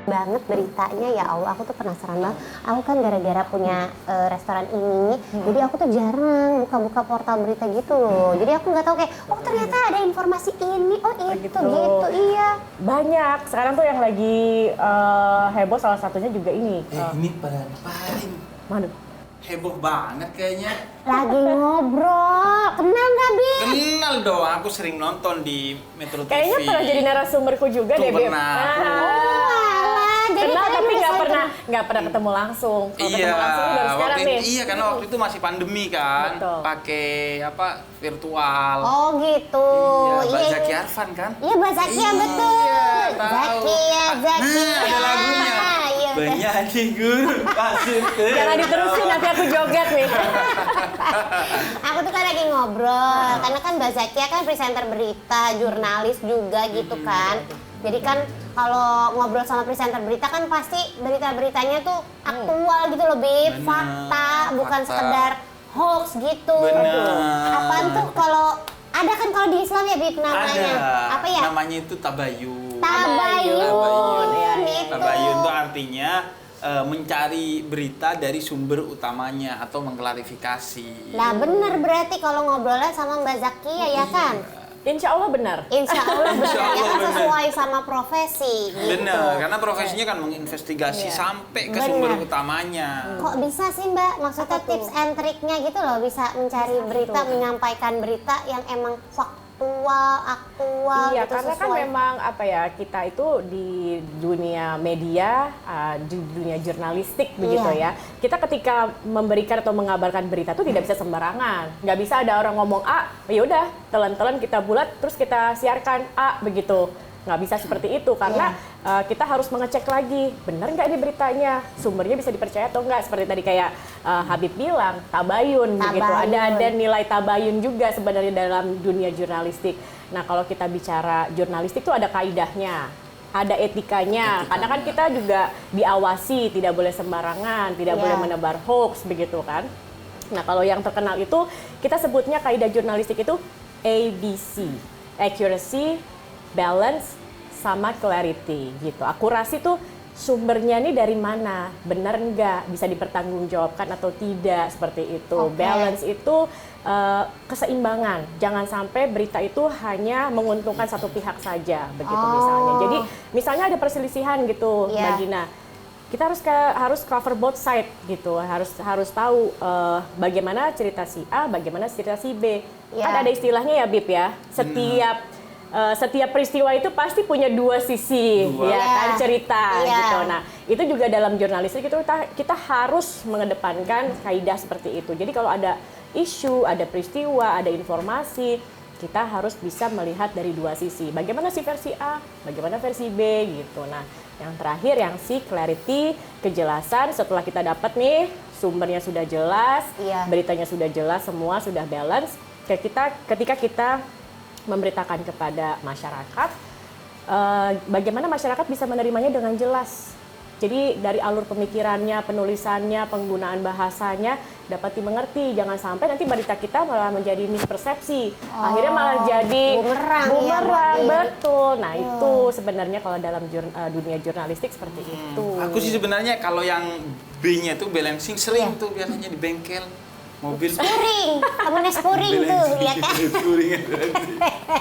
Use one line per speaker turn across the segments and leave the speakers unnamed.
banget beritanya, ya Allah aku tuh penasaran banget. Aku kan gara-gara punya restoran ini, jadi aku tuh jarang buka-buka portal berita gitu loh. Jadi aku nggak tahu kayak, oh ternyata ada informasi ini, oh itu gitu, iya.
Banyak. Sekarang tuh yang lagi heboh salah satunya juga ini.
Ini pada ngapain?
Mana?
Heboh banget kayaknya.
Lagi ngobrol, kenal nggak Bi?
Kenal dong, aku sering nonton di Metro TV.
Kayaknya pernah jadi narasumberku juga
Tuh,
deh, Beb.
pernah.
Walah, jadi
Kenal
kalian
tapi
udah
nggak pernah ketemu langsung. Kalau
Iya,
ketemu langsung baru sekarang nih.
iya karena waktu itu masih pandemi kan,
Betul.
pakai apa virtual.
Oh gitu.
Iya, Mbak Zaki Arfan kan?
Iya, Mbak Zakia betul.
tahu.
Zakia, Zakia.
Nah, ada lagunya.
Iya, betul.
Penyanyi guru pasir.
Jangan diterusin nanti aku joget nih.
Aku tuh kan lagi ngobrol, karena kan Mbak Zakia kan presenter berita, jurnalis juga gitu kan. Jadi kan kalau ngobrol sama presenter berita kan pasti berita-beritanya tuh aktual gitu loh, Bib.
Bener,
Fakta, bukan
fakta.
sekedar hoax gitu.
Bener.
Apaan tuh kalau ada kan kalau di Islam ya, Bib, namanya.
Ada.
Apa ya?
Namanya itu tabayun.
Tabayun.
Tabayun.
Iya,
Itu.
Tabayun itu artinya mencari berita dari sumber utamanya atau mengklarifikasi.
Nah bener berarti kalau ngobrolnya sama Mbak Zakia ya kan?
Insya Allah benar.
Insya Allah bener,
Insya
ya
Allah
kan
bener.
sesuai sama profesi gitu.
Benar, karena profesinya kan menginvestigasi
Iya.
sampai ke
Bener.
sumber utamanya.
Kok bisa sih Mbak? Maksudnya
Apa tuh?
tips and triknya gitu loh, bisa mencari berita, menyampaikan berita yang emang faktual, aktual
Iya,
gitu
karena kan
sesuai.
memang apa ya, kita itu di dunia media, di dunia jurnalistik begitu
Iya.
ya. Kita ketika memberikan atau mengabarkan berita tuh tidak bisa sembarangan. Nggak bisa ada orang ngomong A, ya udah telan-telan kita bulat terus kita siarkan A begitu. Nggak bisa seperti itu karena kita harus mengecek lagi benar nggak ini beritanya, sumbernya bisa dipercaya atau nggak, seperti tadi kayak Habib bilang tabayun begitu, ada nilai tabayun juga sebenarnya dalam dunia jurnalistik. Nah kalau kita bicara jurnalistik itu ada kaidahnya, ada etikanya, karena kan kita juga diawasi, tidak boleh sembarangan, tidak boleh menebar hoax begitu kan. Nah kalau yang terkenal itu kita sebutnya kaidah jurnalistik itu ABC, accuracy, balance, sama clarity gitu. Akurasi tuh sumbernya nih dari mana, benar nggak, bisa dipertanggungjawabkan atau tidak, seperti itu.
Oke.
Balance itu keseimbangan, jangan sampai berita itu hanya menguntungkan satu pihak saja begitu misalnya. Jadi misalnya ada perselisihan gitu,
Iya.
Mbak Gina. Kita harus cover both side gitu, harus tahu bagaimana cerita si A, bagaimana cerita si B.
Iya.
Kan ada istilahnya ya Bib ya, setiap peristiwa itu pasti punya dua sisi,
Dua.
ya kan, cerita
Iya.
gitu. Nah itu juga dalam jurnalistik itu kita harus mengedepankan kaidah seperti itu. Jadi kalau ada isu, ada peristiwa, ada informasi, kita harus bisa melihat dari dua sisi. Bagaimana si versi A, bagaimana versi B gitu. Nah yang terakhir yang si clarity, kejelasan. Setelah kita dapat nih sumbernya sudah jelas,
Iya.
beritanya sudah jelas, semua sudah balance. Ketika kita memberitakan kepada masyarakat, bagaimana masyarakat bisa menerimanya dengan jelas. Jadi dari alur pemikirannya, penulisannya, penggunaan bahasanya dapat dimengerti. Jangan sampai nanti berita kita malah menjadi mispersepsi. Akhirnya malah jadi
bumerang ya, berarti.
betul. Nah itu sebenarnya kalau dalam dunia jurnalistik seperti itu.
Aku sih sebenarnya kalau yang B-nya tuh balancing sering tuh biasanya di bengkel mobil.
Spuring, temennya spuring tuh, ya kan?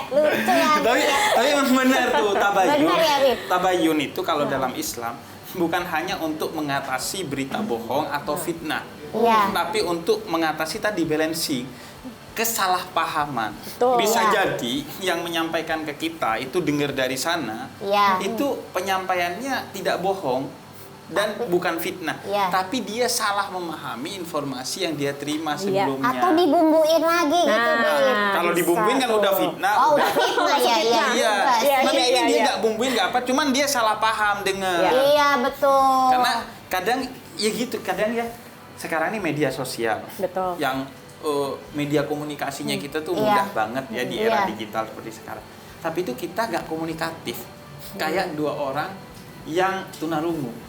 Lucu ya.
Tapi emang benar tuh tabayun.
Benar ya, Bib?
Tabayun itu kalau dalam Islam bukan hanya untuk mengatasi berita bohong atau fitnah,
Iya.
tapi untuk mengatasi tadi balancing kesalahpahaman.
Betul.
Bisa
Iya.
jadi yang menyampaikan ke kita itu dengar dari sana,
Iya.
itu penyampaiannya tidak bohong dan bukan fitnah,
Iya.
tapi dia salah memahami informasi yang dia terima
Iya.
sebelumnya.
Atau dibumbuin lagi gitu, Bib.
Kalau
bisa
dibumbuin kan
tuh.
udah fitnah.
Oh, udah fitnah ya, iya.
Iya,
juga sih.
Iya,
tapi
iya,
ini dia
iya.
nggak bumbuin nggak apa, cuman dia salah paham dengar.
Iya.
Iya, betul.
Karena kadang ya gitu, kadang ya sekarang ini media sosial
Betul.
yang media komunikasinya kita tuh
Iya.
mudah banget ya di era
Iya.
digital seperti sekarang. Tapi itu kita nggak komunikatif. Kayak dua orang yang tunarungu.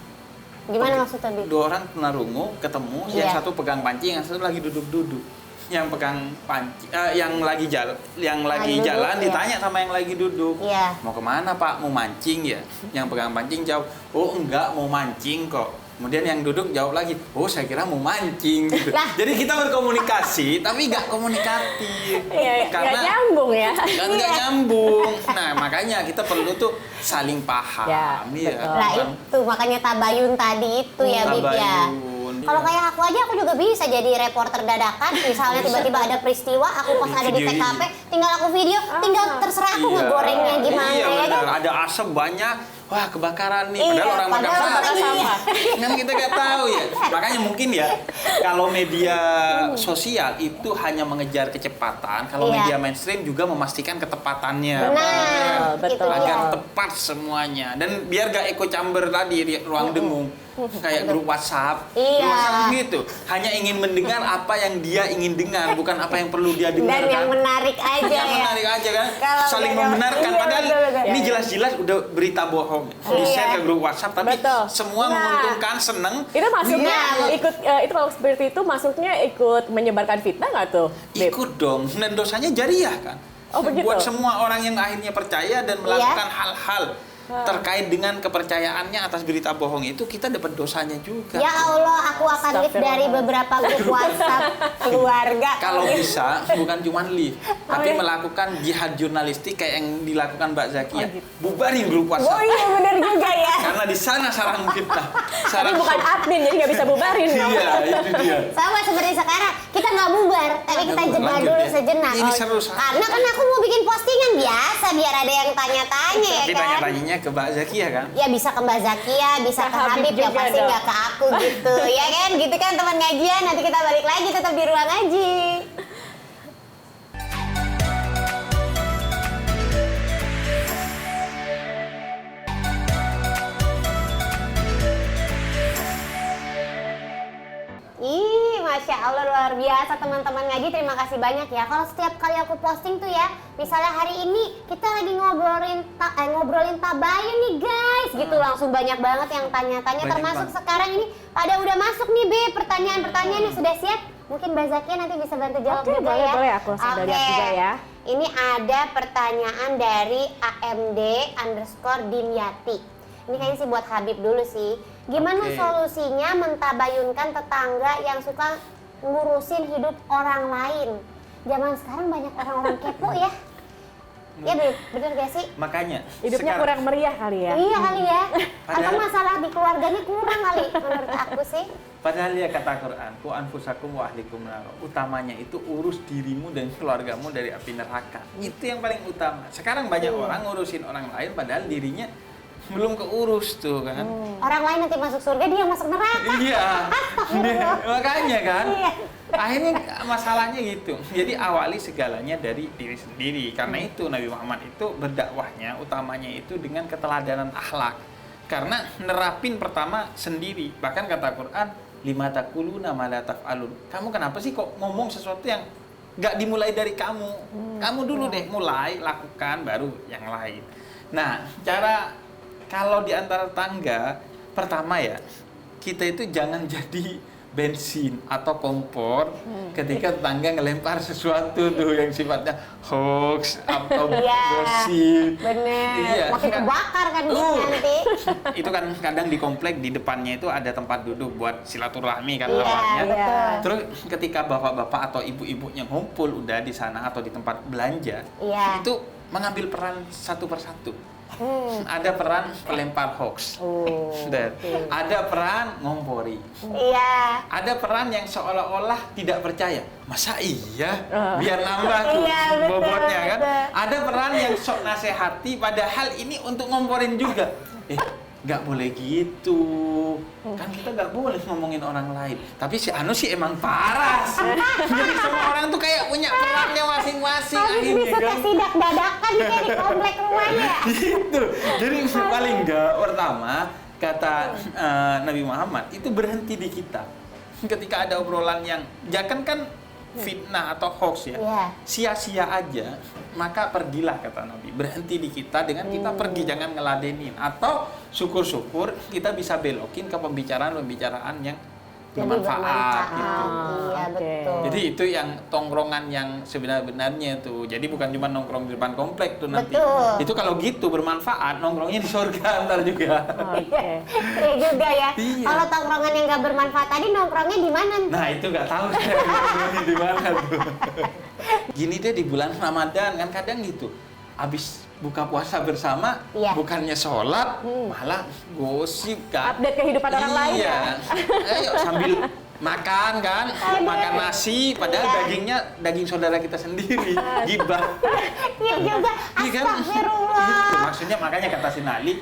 Gimana maksudnya, Bib?
Dua orang tunarungu ketemu,
Iya.
yang satu pegang panci, yang satu lagi duduk-duduk. yang pegang panci, yang lagi
Lagi
jalan
duduk,
ditanya sama yang lagi duduk,
Iya.
mau kemana Pak? Mau mancing ya? Yang pegang pancing jawab, oh enggak mau mancing kok. Kemudian yang duduk jawab lagi, oh saya kira mau mancing gitu.
Lah.
Jadi kita berkomunikasi tapi nggak komunikatif.
Iya, nggak nyambung ya.
Kan nggak nyambung. Nah makanya kita perlu tuh saling paham.
Ya,
Iya.
betul.
Nah itu makanya tabayun tadi itu ya Bib ya.
Tabayun.
Kalau kayak aku aja, aku juga bisa jadi reporter dadakan. Misalnya tiba-tiba ada peristiwa, aku pas ada di
Video
TKP, tinggal aku video, tinggal terserah aku ngegorengnya gimana
iya,
ya kan.
benar. Ada asap banyak, wah kebakaran nih.
Iya,
Padahal orang bakar
padahal
sampah.
sampah.
Kan kita nggak tahu ya. Makanya mungkin ya, kalau media sosial itu hanya mengejar kecepatan, kalau
Iya.
media mainstream juga memastikan ketepatannya.
Nah,
Betul.
itu
Agar
dia.
tepat semuanya dan biar gak echo chamber tadi di ruang dengung kayak grup WhatsApp.
Iya.
Grup WhatsApp gitu, hanya ingin mendengar apa yang dia ingin dengar, bukan apa yang perlu dia dengar.
Dan yang
kan?
menarik aja
Yang
ya.
menarik aja kan,
Kalau
saling
beda-
membenarkan.
iya,
Padahal
betul, betul.
ini jelas-jelas udah berita bohong, di share ke grup WhatsApp, tapi
Betul.
semua
Nah.
menguntungkan, seneng.
Itu masuknya
Iya.
ikut itu kalau seperti itu masuknya ikut menyebarkan fitnah nggak tuh, Beb?
Ikut dong, dan dosanya jariah kan.
Oh, begitu?
Buat semua orang yang akhirnya percaya dan melakukan hal-hal terkait dengan kepercayaannya atas berita bohong itu, kita dapat dosanya juga.
Ya Allah, aku akan live dari beberapa grup WhatsApp keluarga.
Kalau bisa, bukan cuma live, tapi melakukan jihad jurnalistik kayak yang dilakukan Mbak Zakia. Bubarin grup
Oh
WhatsApp.
iya benar juga ya.
Karena di sana sarang fitnah.
Tapi
Sarang
bukan
hoax.
admin jadi nggak bisa bubarin dong.
Iya, itu dia.
Sama seperti sekarang, kita nggak bubar, tapi kita
Lanjut,
jeda dulu
ya.
sejenak.
Ini seru, Sa.
Karena kan aku mau bikin postingan biasa, biar ada yang tanya-tanya ya
Tapi
kan.
tanya-tanyanya ke Mbak Zakia kan?
Ya bisa ke Mbak Zakia, bisa
Ke
ke Habib, ya
Habib juga
pasti
dong.
nggak ke aku gitu. Ya kan, gitu kan teman ngajian. Nanti kita balik lagi tetap di ruang ngaji. Ih, Masya Allah luar biasa teman-teman ngaji, terima kasih banyak ya. Kalau setiap kali aku posting tuh ya, misalnya hari ini kita lagi ngobrolin tabayun nih guys, gitu langsung banyak banget yang tanya-tanya,
Banyak
termasuk
banget.
sekarang ini pada udah masuk nih Be, pertanyaan-pertanyaan yang sudah siap. Mungkin Mbak Zakia nanti bisa bantu jawab
Oke,
juga
boleh,
ya.
boleh. Aku langsung
Oke.
lihat juga ya.
Ini ada pertanyaan dari AMD_Dimyati. Ini kayaknya sih buat Habib dulu sih. Gimana
Oke.
solusinya mentabayunkan tetangga yang suka ngurusin hidup orang lain? Zaman sekarang banyak orang-orang kepo ya. Ya Beb, bener gak sih?
Makanya
Hidupnya
sekarang-
kurang meriah kali ya.
Iya kali ya. Atau
Padahal-
masalah di keluarganya kurang kali menurut aku sih.
Padahal ya kata Quran, ku anfusakum wa ahlikum nar. Utamanya itu urus dirimu dan keluargamu dari api neraka. Itu yang paling utama. Sekarang banyak orang ngurusin orang lain padahal dirinya belum keurus tuh kan.
Orang lain nanti masuk surga, dia masuk neraka.
Iya.
Astagfirullah.
Makanya kan.
Iya.
Akhirnya masalahnya gitu. Jadi awali segalanya dari diri sendiri. Karena itu Nabi Muhammad itu berdakwahnya utamanya itu dengan keteladanan akhlak. Karena nerapin pertama sendiri. Bahkan kata Quran, lima taquluna ma la taf'alun. Kamu kenapa sih kok ngomong sesuatu yang nggak dimulai dari kamu? Kamu dulu deh mulai lakukan baru yang lain. Nah, cara kalau di antara tangga, pertama ya, kita itu jangan jadi bensin atau kompor ketika tetangga ngelempar sesuatu tuh yang sifatnya hoax atau
Iya,
gosip.
bener.
Iya.
Makin kebakar kan dia nanti.
Itu kan kadang di komplek di depannya itu ada tempat duduk buat silaturahmi kan
Iya,
awalnya.
betul.
Terus ketika bapak-bapak atau ibu-ibunya ngumpul udah di sana atau di tempat belanja,
Iya.
itu mengambil peran satu persatu. Ada peran pelempar hoax, dan ada peran ngompori,
Iya.
ada peran yang seolah-olah tidak percaya. Masa iya? Biar nambah tuh
Iya, betul,
bobotnya kan.
betul.
Ada peran yang sok nasehati, padahal ini untuk ngomporin juga. Nggak boleh gitu. Kan kita nggak boleh ngomongin orang lain. Tapi si Anu sih emang parah sih. Jadi semua orang tuh kayak punya perannya masing-masing.
Habis
akhirnya
bisa
kan.
sidak dadakan kayak di komplek rumahnya.
Gitu. Jadi paling nggak pertama kata Nabi Muhammad itu berhenti di kita. Ketika ada obrolan yang jangan kan fitnah atau hoax ya,
Iya.
sia-sia aja, maka pergilah kata Nabi, berhenti di kita dengan kita pergi, jangan ngeladenin, atau syukur-syukur kita bisa belokin ke pembicaraan yang bermanfaat gitu.
Iya,
Oke.
betul.
Jadi itu yang tongkrongan yang sebenarnya tuh. Jadi bukan cuma nongkrong di depan komplek tuh nanti.
Betul.
Itu kalau gitu bermanfaat, nongkrongnya di surga ntar juga.
Oke.
Iya juga ya.
Iya.
Kalau tongkrongan yang nggak bermanfaat tadi nongkrongnya di mana?
Nah itu nggak tahu saya nongkrongnya di mana tuh. Gini deh di bulan Ramadan kan kadang gitu. Abis buka puasa bersama,
Iya.
bukannya sholat, malah gosip kan.
Update kehidupan orang lain ya.
Ayo sambil makan kan, makan nasi, padahal
Iya.
dagingnya daging saudara kita sendiri, gibah.
Iya juga.
Iya kan?
Astagfirullah.
Gitu. Maksudnya makanya kata Sinali,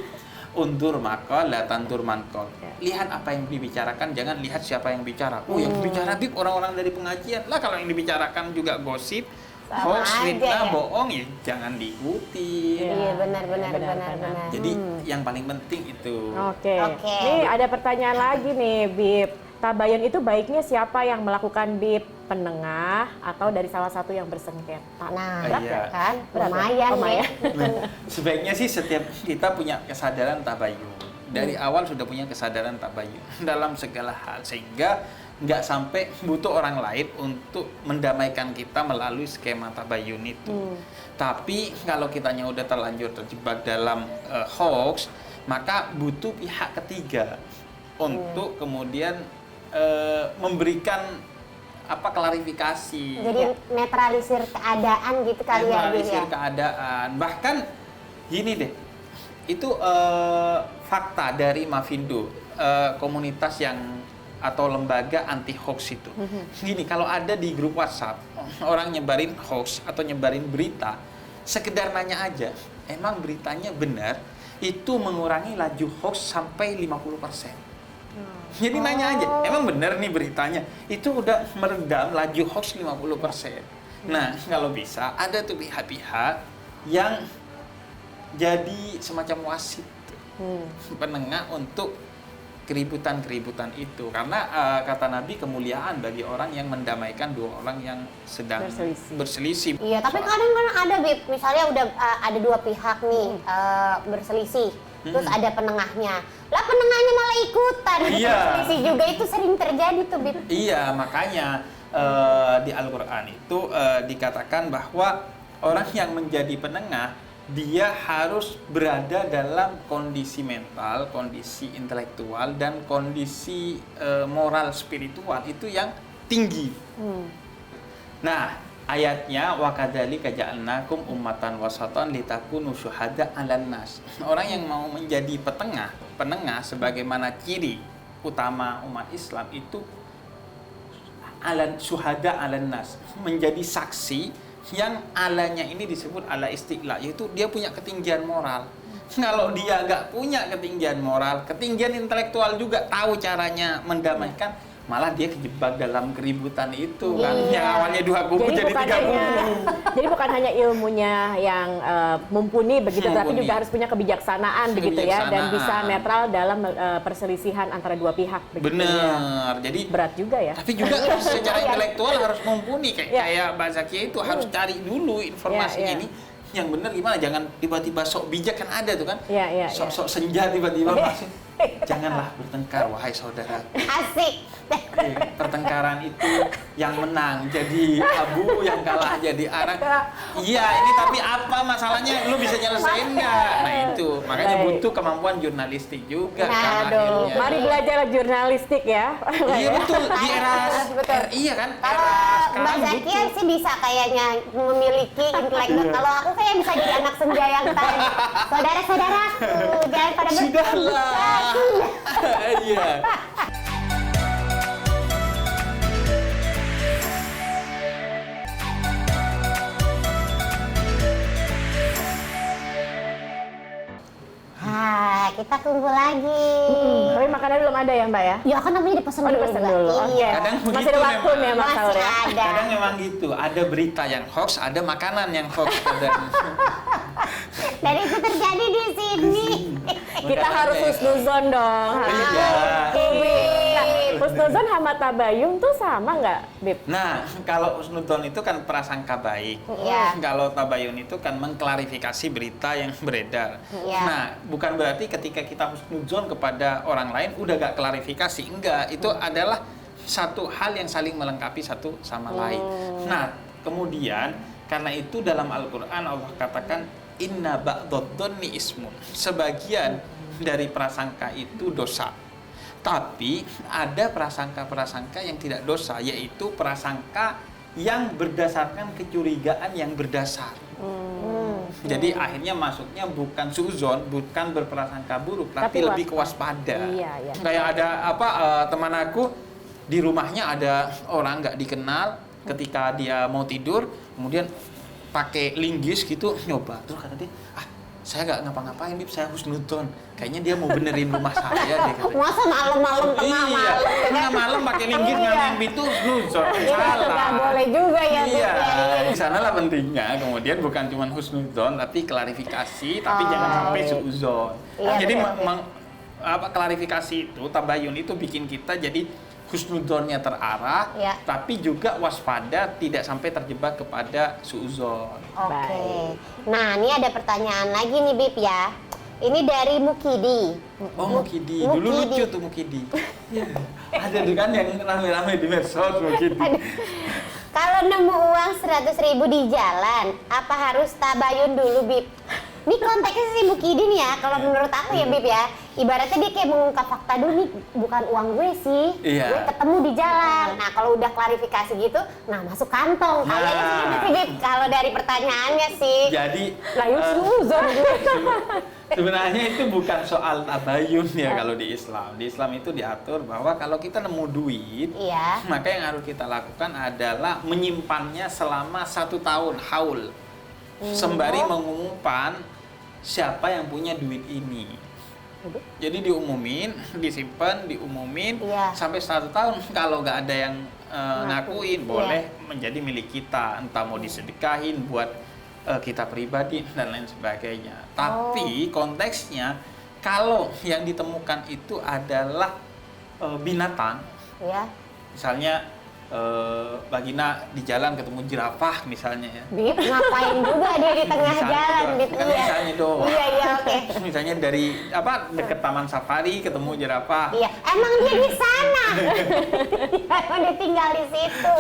undur makol, la tantur mankol. Lihat apa yang dibicarakan, jangan lihat siapa yang bicara. Oh, yang bicara bib orang-orang dari pengajian. Lah kalau yang dibicarakan juga gosip,
Sama
hoax,
aja
fitnah,
ya.
bohong ya jangan diikuti.
Iya benar.
Benar.
Jadi yang paling penting itu.
Oke.
Oke.
Nih ada pertanyaan lagi nih, Bib. Tabayun itu baiknya siapa yang melakukan, Bib? Penengah atau dari salah satu yang bersengketa?
Nah,
Iya.
berat kan?
Berat ya?
Lumayan
Lumayan.
ya.
Nah, sebaiknya sih setiap kita punya kesadaran tabayun. Dari awal sudah punya kesadaran tabayun dalam segala hal sehingga nggak sampai butuh orang lain untuk mendamaikan kita melalui skema tabayun itu. Tapi kalau kitanya udah terlanjur terjebak dalam hoax, maka butuh pihak ketiga untuk kemudian memberikan apa klarifikasi.
Jadi netralisir keadaan gitu kali ya, Bib
Netralisir
ya.
keadaan. Bahkan gini deh, itu fakta dari Mavindo, komunitas yang atau lembaga anti hoax itu. Gini, kalau ada di grup WhatsApp orang nyebarin hoax atau nyebarin berita, sekedar nanya aja, emang beritanya benar, itu mengurangi laju hoax sampai 50%. Jadi nanya aja, emang benar nih beritanya? Itu udah meredam laju hoax 50%. Nah, kalau bisa ada tuh pihak-pihak yang jadi semacam wasit, penengah untuk keributan-keributan itu. Karena kata Nabi, kemuliaan bagi orang yang mendamaikan dua orang yang sedang berselisih.
Iya, tapi kadang-kadang ada, Bib. Misalnya udah ada dua pihak nih berselisih. Terus ada penengahnya. Lah penengahnya malah ikutan.
Iya.
Berselisih juga itu sering terjadi tuh, Bib.
Iya, makanya di Al-Quran itu dikatakan bahwa orang yang menjadi penengah, dia harus berada dalam kondisi mental, kondisi intelektual, dan kondisi moral spiritual itu yang tinggi. Nah, ayatnya wa kadzalika ja'alnakum ummatan wasatan litakunu syuhada 'alan nas. Orang yang mau menjadi penengah sebagaimana ciri utama umat Islam itu syuhada 'alan nas, menjadi saksi yang alanya ini disebut ala istiqla, yaitu dia punya ketinggian moral. Kalau dia nggak punya ketinggian moral, ketinggian intelektual juga, tahu caranya mendamaikan, malah dia kejebak dalam keributan itu kan.
Iya.
Yang awalnya 2 kubu jadi 3 kubu.
Jadi bukan hanya ilmunya yang mumpuni begitu, tapi
Mumpuni.
juga harus punya kebijaksanaan begitu ya, dan bisa netral dalam perselisihan antara dua pihak begitu ya.
Bener, jadi
Berat juga ya.
tapi juga secara intelektual harus mumpuni
Ya.
kayak Mbak Zakia itu harus cari dulu informasinya
Ya.
ini yang benar gimana, jangan tiba-tiba sok bijak, kan ada tuh kan,
Ya.
sok senja tiba-tiba masuk. Janganlah bertengkar wahai saudara.
Asik.
Pertengkaran itu yang menang jadi abu, yang kalah jadi arak. Iya, ini tapi apa masalahnya? Lu bisa nyelesain nggak? Nah itu, makanya
Baik.
butuh kemampuan jurnalistik juga kan
Aduh,
akhirnya.
Mari belajar jurnalistik ya.
Iya betul, di era
Betul.
iya kan?
Kalau
Era
Mbak
sekarang
Zakia
butuh.
sih bisa kayaknya memiliki intelektual. Kalau aku kayak bisa jadi anak senja yang tadi. Saudara-saudaraku, jangan pada
Sudahlah. Iya.
kita kumpul lagi.
Tapi makanan belum ada ya Mbak ya?
Ya kan namanya dipesan
Oh,
dulu.
dipesan
Mbak.
dulu. Oke.
Iya.
Kadang
Masih
begitu
ada waktu
memang.
nih Mas Saur
Masih
ya.
ada.
Kadang memang gitu, ada berita yang hoax, ada makanan yang hoax. Kadang.
Dan itu terjadi di sini.
Kita harus husnuzon dong.
Iya.
Husnuzon sama tabayun tuh sama nggak, Bib?
Nah, kalau husnudon itu kan prasangka baik.
Iya.
Kalau tabayun itu kan mengklarifikasi berita yang beredar.
Iya.
Nah, bukan berarti ketika kita husnuzon kepada orang lain udah gak klarifikasi. Enggak, itu adalah satu hal yang saling melengkapi satu sama lain. Nah, kemudian karena itu dalam Al-Qur'an Allah katakan inna ba'dadh-dhanni ismun. Sebagian dari prasangka itu dosa. Tapi ada prasangka-prasangka yang tidak dosa, yaitu prasangka yang berdasarkan kecurigaan yang berdasar. Jadi akhirnya masuknya bukan suuzon, bukan berprasangka buruk, tapi lebih kewaspada.
Iya.
Kayak ada teman aku di rumahnya ada orang nggak dikenal, ketika dia mau tidur, kemudian pakai linggis gitu nyoba, terus kata dia, saya nggak ngapa-ngapain, Bib, saya husnudzon. Kayaknya dia mau benerin rumah saya deh.
Masa malam-malam tengah
Iya,
malam?
tengah malam pakai linggis ngalahin itu husnudzon.
Iya, nggak
Salah.
boleh juga ya. Bib,
Iya,
ya.
di sanalah pentingnya. Kemudian bukan cuma husnudzon, tapi klarifikasi, tapi jangan sampai suudzon.
Iya,
Jadi
betul.
klarifikasi itu, tabayun itu bikin kita jadi husnudzonnya terarah,
Iya.
tapi juga waspada, tidak sampai terjebak kepada suudzon.
Oke.
Baik.
Nah, ini ada pertanyaan lagi nih Bib ya. Ini dari Mukidi.
Oh, Mukidi. Dulu lucu tuh Mukidi. Iya. Ada tuh kan yang rame-rame di medsos Mukidi.
Kalau nemu uang 100.000 di jalan, apa harus tabayun dulu, Bib? Ini konteksnya si Mukidi nih ya, kalau menurut aku ya, Bib ya. Ibaratnya dia kayak mengungkap fakta dulu nih, bukan uang gue sih.
Iya.
Gue ketemu di jalan. Nah, kalau udah klarifikasi gitu, nah masuk kantong. Kayaknya sih gitu sih, Bib. Kalau dari pertanyaannya sih.
Jadi
Layu suuzon.
sebenarnya itu bukan soal tabayun ya kalau di Islam. Di Islam itu diatur bahwa kalau kita nemu duit,
Iya.
maka yang harus kita lakukan adalah menyimpannya selama 1 tahun haul, sembari mengumumkan siapa yang punya duit ini. Jadi diumumin, disimpan, diumumin
Iya.
sampai 1 tahun. Kalau nggak ada yang ngakuin, boleh menjadi milik kita. Entah mau disedekahin buat kita pribadi dan lain sebagainya. Tapi konteksnya kalau yang ditemukan itu adalah binatang,
Iya.
misalnya Bagina di jalan ketemu jerapah misalnya ya.
Bib, ngapain juga dia di tengah
Misalnya
jalan
doang.
gitu
Kan
ya.
misalnya doang.
Iya, oke.
Misalnya dari deket taman safari ketemu jerapah.
Iya, emang dia di sana. Emang dia tinggal di situ.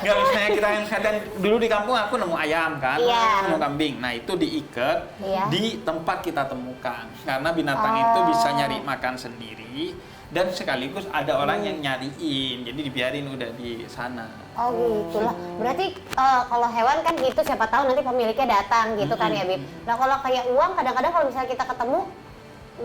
Nggak, misalnya kita yang kadang dulu di kampung aku nemu ayam kan,
Iya.
nemu kambing. Nah itu diikat
Iya.
di tempat kita temukan karena binatang itu bisa nyari makan sendiri dan sekaligus ada orang yang nyariin, jadi dibiarin udah di sana.
Oh gitulah. Berarti kalau hewan kan gitu, siapa tahu nanti pemiliknya datang gitu kan ya Bib. Nah kalau kayak uang kadang-kadang kalau misalnya kita ketemu,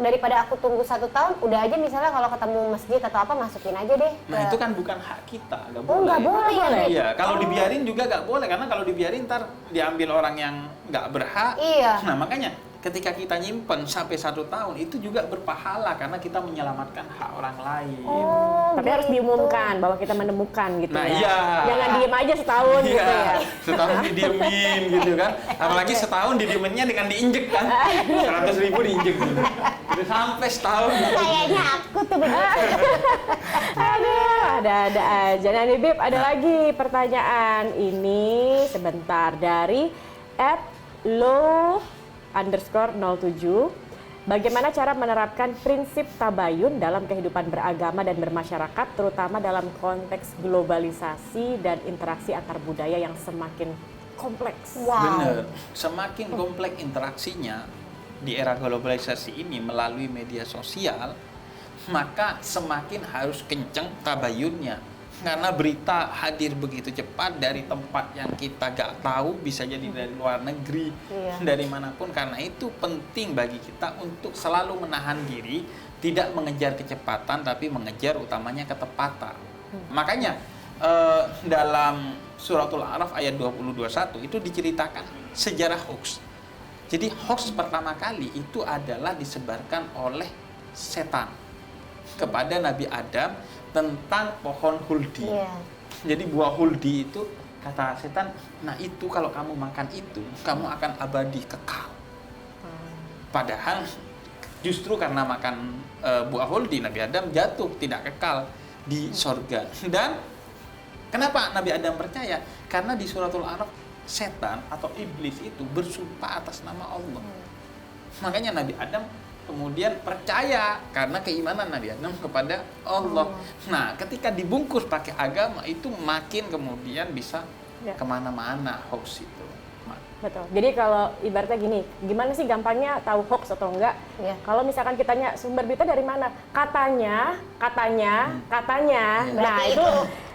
daripada aku tunggu 1 tahun, udah aja misalnya kalau ketemu masjid atau apa masukin aja deh.
Nah itu kan bukan hak kita, nggak boleh.
Oh nggak boleh ya Bib?
Iya, kalau dibiarin juga nggak boleh karena kalau dibiarin ntar diambil orang yang nggak berhak.
Iya.
Nah makanya ketika kita nyimpen sampai 1 tahun itu juga berpahala karena kita menyelamatkan hak orang lain.
Oh,
Tapi harus
gitu.
diumumkan bahwa kita menemukan gitu
Nah,
ya.
iya.
Jangan diem aja setahun gitu
Iya,
ya.
setahun didiemin gitu kan. Apalagi setahun didieminnya dengan diinjek kan. 100.000 diinjek gitu. Udah sampai setahun.
Kayaknya aku tuh begitu.
Aduh, ada-ada aja. Nah nih Bib, ada lagi pertanyaan ini sebentar dari @lo_07. Bagaimana cara menerapkan prinsip tabayun dalam kehidupan beragama dan bermasyarakat, terutama dalam konteks globalisasi dan interaksi antar budaya yang semakin kompleks?
Wow.
Bener, semakin kompleks interaksinya di era globalisasi ini melalui media sosial, maka semakin harus kenceng tabayunnya. Karena berita hadir begitu cepat dari tempat yang kita gak tahu, bisa jadi dari luar negeri,
Iya.
dari manapun. Karena itu penting bagi kita untuk selalu menahan diri, tidak mengejar kecepatan, tapi mengejar utamanya ketepatan. Makanya dalam Suratul A'raf ayat 20-21 itu diceritakan sejarah hoax. Jadi hoax pertama kali itu adalah disebarkan oleh setan kepada Nabi Adam tentang pohon huldi.
Iya.
Jadi buah huldi itu kata setan, nah itu kalau kamu makan itu kamu akan abadi kekal. Padahal justru karena makan buah huldi Nabi Adam jatuh tidak kekal di sorga. Dan kenapa Nabi Adam percaya? Karena di Suratul A'raf setan atau iblis itu bersumpah atas nama Allah. Makanya Nabi Adam kemudian percaya karena keimanan Nabi Adam kepada Allah. Nah, ketika dibungkus pakai agama itu makin kemudian bisa
Ya.
kemana-mana hoax itu.
Betul. Jadi kalau ibaratnya gini, gimana sih gampangnya tahu hoax atau enggak?
Iya.
Kalau misalkan kita tanya sumber berita dari mana? Katanya.
Iya.
Nah,
Berarti
itu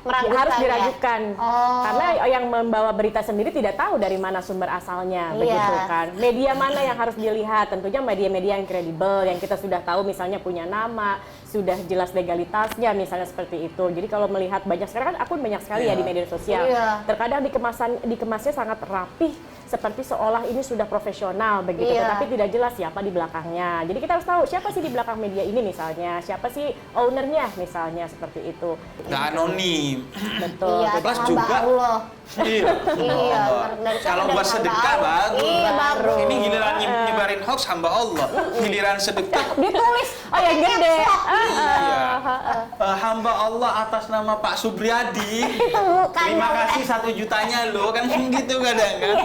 meragukan
harus
ya?
diragukan.
Oh.
Karena yang membawa berita sendiri tidak tahu dari mana sumber asalnya,
Iya.
begitu kan. Media mana yang harus dilihat? Tentunya media-media yang kredibel, yang kita sudah tahu misalnya punya nama, sudah jelas legalitasnya, misalnya seperti itu. Jadi kalau melihat banyak sekarang kan akun banyak sekali ya
Iya.
di media sosial.
Iya.
Terkadang dikemasnya sangat rapih, seperti seolah ini sudah profesional begitu,
Iya.
tetapi tidak jelas siapa di belakangnya. Jadi kita harus tahu siapa sih di belakang media ini misalnya, siapa sih ownernya misalnya seperti itu.
Nggak anonim.
Betul.
Iya,
Plus
hamba
juga
Allah.
Iya.
Iya, dari siapa?
Kalau
Dari
buat
hamba
sedekah
Allah.
bagus.
Iya, bagus.
Ini giliran nyebarin hoax hamba Allah. Giliran sedekah
Ditulis, oh yang gede.
iya. Hamba Allah atas nama Pak Subriyadi.
Itu bukan.
Terima kasih 1 jutanya lo kan gitu kadang kan.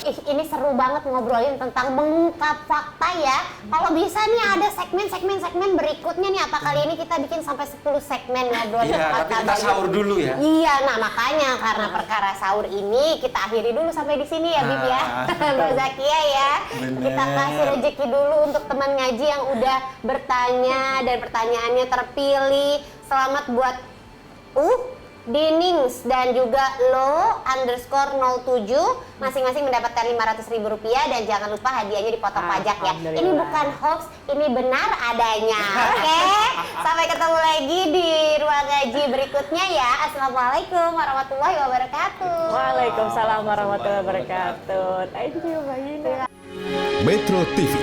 Ih, ini seru banget ngobrolin tentang mengungkap fakta ya. Kalau bisa nih ada segmen berikutnya nih. Apa kali ini kita bikin sampai 10 segmen ngobrolin
Iya, tapi
fakta
kita
baru.
sahur dulu ya.
Iya, nah makanya karena perkara sahur ini kita akhiri dulu sampai di sini ya, Bib ya. Mbak Zakia ya.
Bener.
Kita kasih rezeki dulu untuk teman ngaji yang udah bertanya dan pertanyaannya terpilih. Selamat buat Dinings dan juga lo_07 masing-masing mendapatkan Rp500.000 dan jangan lupa hadiahnya dipotong pajak ya. Ini
Alhamdulillah.
bukan hoax, ini benar adanya. Oke, sampai ketemu lagi di ruang ngaji berikutnya ya. Assalamualaikum warahmatullahi wabarakatuh.
Waalaikumsalam warahmatullahi wabarakatuh. Thank you, Mbak Yuna.
Metro TV